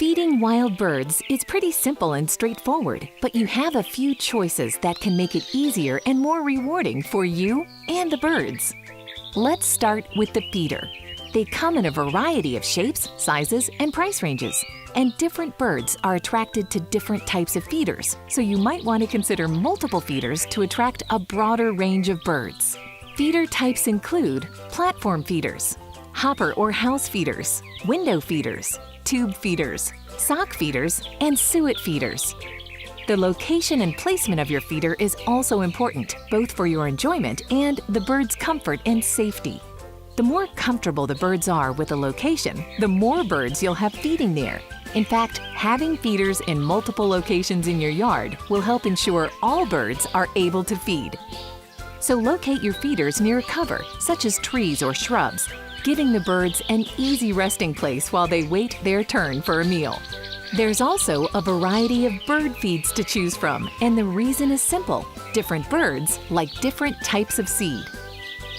Feeding wild birds is pretty simple and straightforward, but you have a few choices that can make it easier and more rewarding for you and the birds. Let's start with the feeder. They come in a variety of shapes, sizes, and price ranges. And different birds are attracted to different types of feeders, so you might want to consider multiple feeders to attract a broader range of birds. Feeder types include platform feeders, hopper or house feeders, window feeders, tube feeders, sock feeders, and suet feeders. The location and placement of your feeder is also important, both for your enjoyment and the bird's comfort and safety. The more comfortable the birds are with a location, the more birds you'll have feeding there. In fact, having feeders in multiple locations in your yard will help ensure all birds are able to feed. So locate your feeders near cover, such as trees or shrubs, giving the birds an easy resting place while they wait their turn for a meal. There's also a variety of bird feeds to choose from, and the reason is simple. Different birds like different types of seed.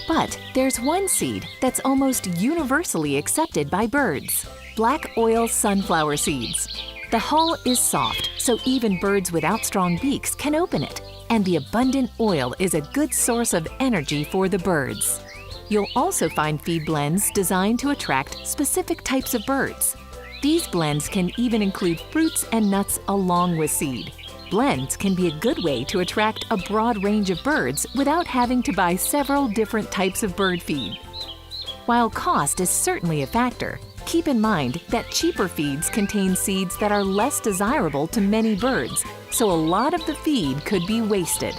But there's one seed that's almost universally accepted by birds: black oil sunflower seeds. The hull is soft, so even birds without strong beaks can open it, and the abundant oil is a good source of energy for the birds. You'll also find feed blends designed to attract specific types of birds. These blends can even include fruits and nuts along with seed. Blends can be a good way to attract a broad range of birds without having to buy several different types of bird feed. While cost is certainly a factor, keep in mind that cheaper feeds contain seeds that are less desirable to many birds, so a lot of the feed could be wasted.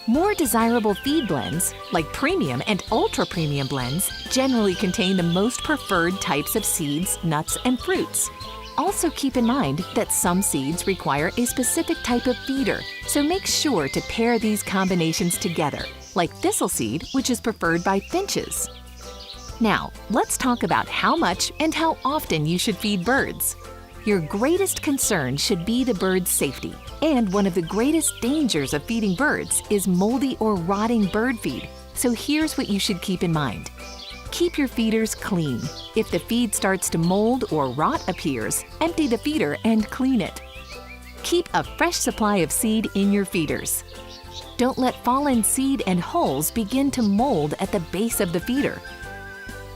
More desirable feed blends, like premium and ultra-premium blends, generally contain the most preferred types of seeds, nuts, and fruits. Also keep in mind that some seeds require a specific type of feeder, so make sure to pair these combinations together, like thistle seed, which is preferred by finches. Now, let's talk about how much and how often you should feed birds. Your greatest concern should be the bird's safety, and one of the greatest dangers of feeding birds is moldy or rotting bird feed, so here's what you should keep in mind. Keep your feeders clean. If the feed starts to mold or rot appears, empty the feeder and clean it. Keep a fresh supply of seed in your feeders. Don't let fallen seed and hulls begin to mold at the base of the feeder.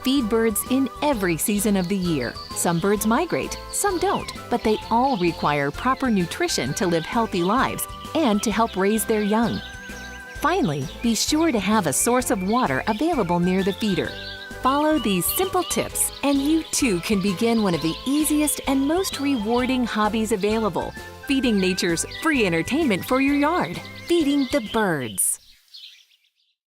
Feed birds in every season of the year. Some birds migrate, some don't, but they all require proper nutrition to live healthy lives and to help raise their young. Finally, be sure to have a source of water available near the feeder. Follow these simple tips, and you too can begin one of the easiest and most rewarding hobbies available: feeding nature's free entertainment for your yard, feeding the birds.